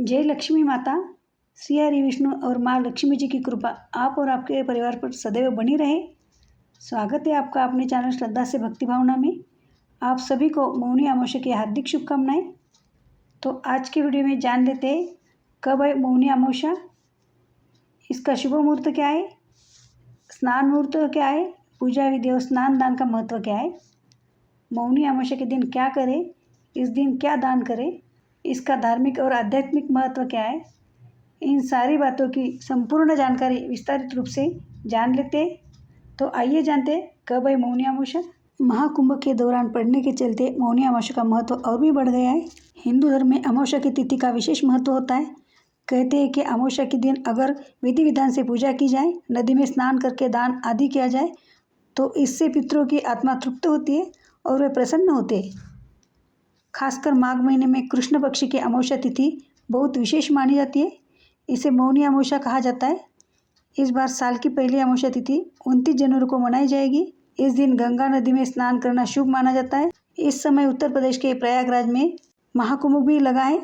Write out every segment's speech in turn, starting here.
जय लक्ष्मी माता, श्री हरि विष्णु और माँ लक्ष्मी जी की कृपा आप और आपके परिवार पर सदैव बनी रहे। स्वागत है आपका अपने चैनल श्रद्धा से भक्ति भावना में। आप सभी को मौनी अमावस्या की हार्दिक शुभकामनाएं। तो आज की वीडियो में जान लेते हैं कब है मौनी अमावस्या, इसका शुभ मुहूर्त क्या है, स्नान मुहूर्त क्या है, पूजा विधि और स्नान दान का महत्व क्या है, मौनी अमावस्या के दिन क्या करें, इस दिन क्या दान करें, इसका धार्मिक और आध्यात्मिक महत्व क्या है, इन सारी बातों की संपूर्ण जानकारी विस्तारित रूप से जान लेते हैं। तो आइए जानते हैं कब है मौनी अमावस्या। महाकुंभ के दौरान पड़ने के चलते मौनी अमावस्या का महत्व और भी बढ़ गया है। हिंदू धर्म में अमावस्या की तिथि का विशेष महत्व होता है। कहते हैं कि अमावस्या के दिन अगर विधि विधान से पूजा की जाए, नदी में स्नान करके दान आदि किया जाए तो इससे पितरों की आत्मा तृप्त होती है और वे प्रसन्न होते हैं। खासकर माघ महीने में कृष्ण पक्ष की अमावस्या तिथि बहुत विशेष मानी जाती है। इसे मौनी अमावस्या कहा जाता है। इस बार साल की पहली अमावस्या तिथि 29 जनवरी को मनाई जाएगी। इस दिन गंगा नदी में स्नान करना शुभ माना जाता है। इस समय उत्तर प्रदेश के प्रयागराज में महाकुंभ भी लगा है।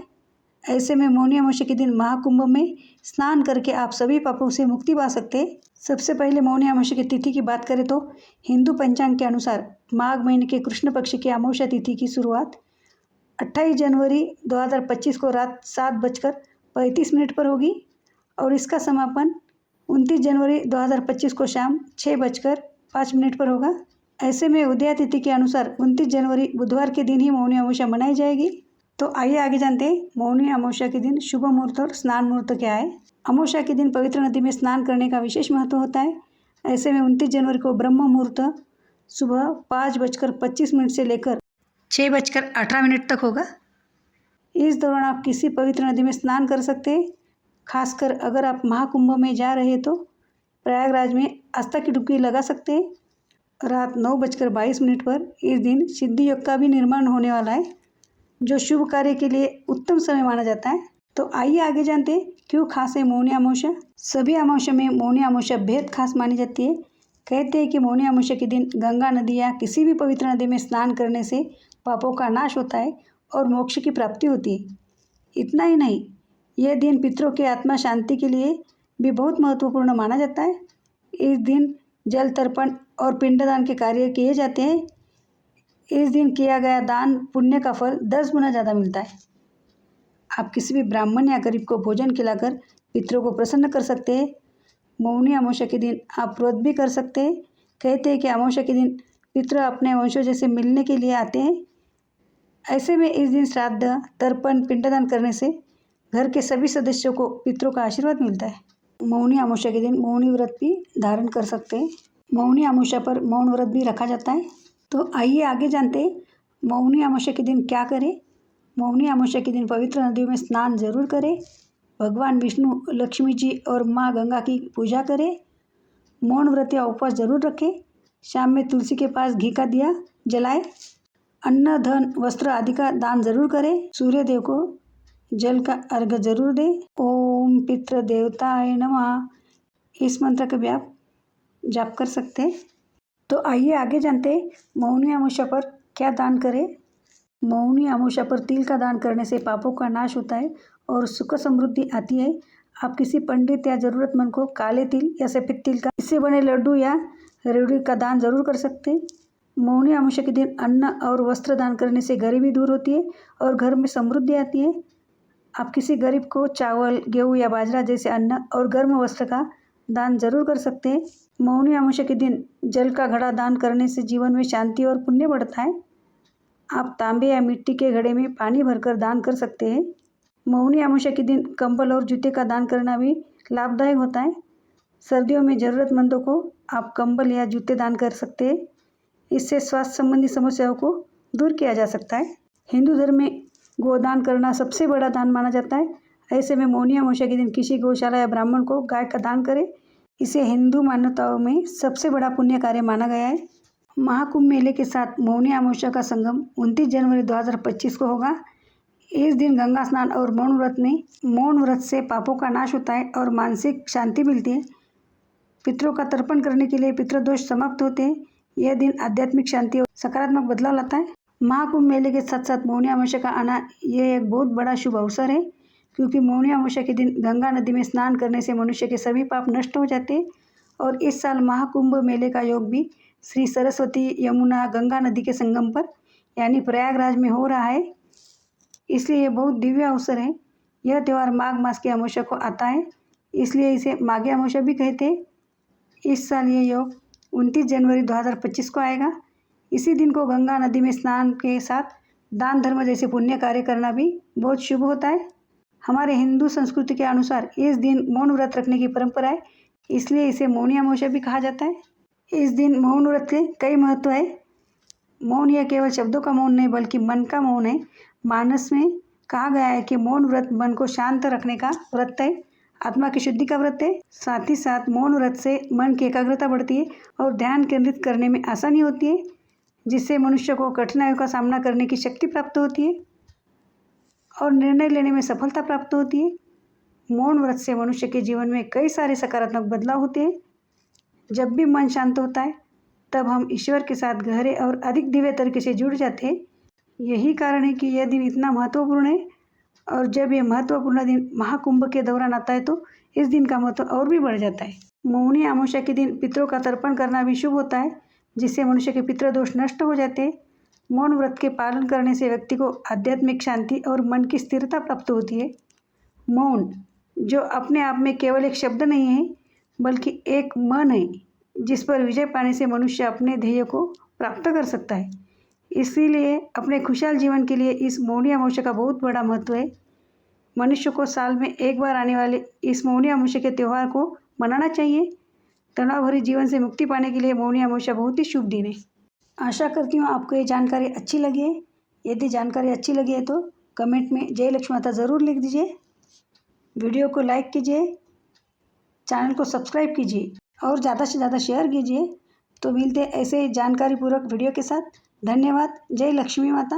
ऐसे में मौनी अमावस्या के दिन महाकुंभ में स्नान करके आप सभी पापों से मुक्ति पा सकते हैं। सबसे पहले मौनी अमावस्या की तिथि की बात करें तो हिंदू पंचांग के अनुसार माघ महीने के कृष्ण पक्ष की अमावस्या तिथि की शुरुआत 28 जनवरी 2025 को रात 7:35 पर होगी और इसका समापन 29 जनवरी 2025 को शाम 6:05 पर होगा। ऐसे में उदया तिथि के अनुसार 29 जनवरी बुधवार के दिन ही मौनी अमावस्या मनाई जाएगी। तो आइए आगे जानते हैं मौनी अमावस्या के दिन शुभ मुहूर्त और स्नान मुहूर्त क्या है। अमावस्या के दिन पवित्र नदी में स्नान करने का विशेष महत्व होता है। ऐसे में 29 जनवरी को ब्रह्म मुहूर्त सुबह 5:25 से लेकर 6:18 तक होगा। इस दौरान आप किसी पवित्र नदी में स्नान कर सकते हैं। खासकर अगर आप महाकुंभ में जा रहे हैं तो प्रयागराज में आस्था की डुबकी लगा सकते हैं। रात 9:22 पर इस दिन सिद्धि योग का भी निर्माण होने वाला है, जो शुभ कार्य के लिए उत्तम समय माना जाता है। तो आइए आगे जानते हैं क्यों खास है मौनी अमावस्या। सभी अमावस्या में मौनी अमावस्या बेहद खास मानी जाती है। कहते हैं कि मौनी अमावस्या के दिन गंगा नदी या किसी भी पवित्र नदी में स्नान करने से पापों का नाश होता है और मोक्ष की प्राप्ति होती है। इतना ही नहीं, यह दिन पितरों की आत्मा शांति के लिए भी बहुत महत्वपूर्ण माना जाता है। इस दिन जल तर्पण और पिंडदान के कार्य किए जाते हैं। इस दिन किया गया दान पुण्य का फल 10 गुना ज़्यादा मिलता है। आप किसी भी ब्राह्मण या गरीब को भोजन खिलाकर पितरों को प्रसन्न कर सकते हैं। मौनी अमावस्या के दिन आप व्रत भी कर सकते हैं। कहते हैं कि अमावस्या के दिन पितृ अपने वंशजों से मिलने के लिए आते हैं। ऐसे में इस दिन श्राद्ध, तर्पण, पिंडदान करने से घर के सभी सदस्यों को पितरों का आशीर्वाद मिलता है। मौनी अमावस्या के दिन मौनी व्रत भी धारण कर सकते हैं। मौनी अमावस्या पर मौन व्रत भी रखा जाता है। तो आइए आगे जानते हैं मौनी अमावस्या के दिन क्या करें। मौनी अमावस्या के दिन पवित्र नदियों में स्नान जरूर करें। भगवान विष्णु, लक्ष्मी जी और माँ गंगा की पूजा करें। मौन व्रत या उपवास जरूर रखें। शाम में तुलसी के पास घी का दिया जलाएं। अन्न, धन, वस्त्र आदि का दान जरूर करें। सूर्य देव को जल का अर्घ्य जरूर दें। ओम पितृ देवताय नमः, इस मंत्र का भी आप जाप कर सकते हैं। तो आइए आगे जानते हैं मौनी अमावस्या पर क्या दान करें। मौनी अमावस्या पर तिल का दान करने से पापों का नाश होता है और सुख समृद्धि आती है। आप किसी पंडित या ज़रूरतमंद को काले तिल या सफ़ेद तिल का इससे बने लड्डू या रेवड़ी का दान जरूर कर सकते हैं। मौनी अमावस्या के दिन अन्न और वस्त्र दान करने से गरीबी दूर होती है और घर में समृद्धि आती है। आप किसी गरीब को चावल, गेहूँ या बाजरा जैसे अन्न और गर्म वस्त्र का दान जरूर कर सकते हैं। मौनी अमावस्या के दिन जल का घड़ा दान करने से जीवन में शांति और पुण्य बढ़ता है। आप तांबे या मिट्टी के घड़े में पानी भरकर दान कर सकते हैं। मौनी अमावस्या के दिन कंबल और जूते का दान करना भी लाभदायक होता है। सर्दियों में ज़रूरतमंदों को आप कंबल या जूते दान कर सकते हैं। इससे स्वास्थ्य संबंधी समस्याओं को दूर किया जा सकता है। हिंदू धर्म में गोदान करना सबसे बड़ा दान माना जाता है। ऐसे में मौनी अमावस्या के दिन किसी गौशाला या ब्राह्मण को गाय का दान करें। इसे हिंदू मान्यताओं में सबसे बड़ा पुण्य कार्य माना गया है। महाकुंभ मेले के साथ मौनी अमावस्या का संगम 29 जनवरी 2025 को होगा। इस दिन गंगा स्नान और मौन व्रत से पापों का नाश होता है और मानसिक शांति मिलती है। पितरों का तर्पण करने के लिए पितृदोष समाप्त होते हैं। यह दिन आध्यात्मिक शांति और सकारात्मक बदलाव लाता है। महाकुंभ मेले के साथ साथ मौनी अमावस्या का आना यह एक बहुत बड़ा शुभ अवसर है। क्योंकि मौनी अमावस्या के दिन गंगा नदी में स्नान करने से मनुष्य के सभी पाप नष्ट हो जाते हैं। और इस साल महाकुंभ मेले का योग भी श्री सरस्वती यमुना गंगा नदी के संगम पर यानी प्रयागराज में हो रहा है, इसलिए ये बहुत दिव्य अवसर है। यह त्यौहार माघ मास की अमावस्या को आता है, इसलिए इसे माघी अमावस्या भी कहते हैं। इस साल ये योग 29 जनवरी 2025 को आएगा। इसी दिन को गंगा नदी में स्नान के साथ दान धर्म जैसे पुण्य कार्य करना भी बहुत शुभ होता है। हमारे हिंदू संस्कृति के अनुसार इस दिन मौन व्रत रखने की परंपरा है, इसलिए इसे मौनी अमावस्या भी कहा जाता है। इस दिन मौन व्रत के कई महत्व है। मौन यह केवल शब्दों का मौन नहीं बल्कि मन का मौन है। मानस में कहा गया है कि मौन व्रत मन को शांत रखने का व्रत है, आत्मा की शुद्धि का व्रत है। साथ ही साथ मौन व्रत से मन की एकाग्रता बढ़ती है और ध्यान केंद्रित करने में आसानी होती है, जिससे मनुष्य को कठिनाइयों का सामना करने की शक्ति प्राप्त होती है और निर्णय लेने में सफलता प्राप्त होती है। मौन व्रत से मनुष्य के जीवन में कई सारे सकारात्मक बदलाव होते हैं। जब भी मन शांत होता है तब हम ईश्वर के साथ गहरे और अधिक दिव्य तरीके से जुड़ जाते हैं। यही कारण है कि यह दिन इतना महत्वपूर्ण है। और जब यह महत्वपूर्ण दिन महाकुंभ के दौरान आता है तो इस दिन का महत्व और भी बढ़ जाता है। मौनी अमावस्या के दिन पितरों का तर्पण करना भी शुभ होता है, जिससे मनुष्य के पितृदोष नष्ट हो जाते हैं। मौन व्रत के पालन करने से व्यक्ति को आध्यात्मिक शांति और मन की स्थिरता प्राप्त होती है। मौन जो अपने आप में केवल एक शब्द नहीं है बल्कि एक मन है, जिस पर विजय पाने से मनुष्य अपने ध्येय को प्राप्त कर सकता है। इसीलिए अपने खुशहाल जीवन के लिए इस मौनी अमावस्या का बहुत बड़ा महत्व है। मनुष्य को साल में एक बार आने वाले इस मौनी अमावस्या के त्यौहार को मनाना चाहिए। तनाव भरी जीवन से मुक्ति पाने के लिए मौनी अमावस्या बहुत ही शुभ दिन है। आशा करती हूँ आपको ये जानकारी अच्छी लगी है। यदि जानकारी अच्छी लगी है तो कमेंट में जय लक्ष्मी माता ज़रूर लिख दीजिए। वीडियो को लाइक कीजिए, चैनल को सब्सक्राइब कीजिए और ज़्यादा से ज़्यादा शेयर कीजिए। तो मिलते ऐसे जानकारी पूर्वक वीडियो के साथ। धन्यवाद। जय लक्ष्मी माता।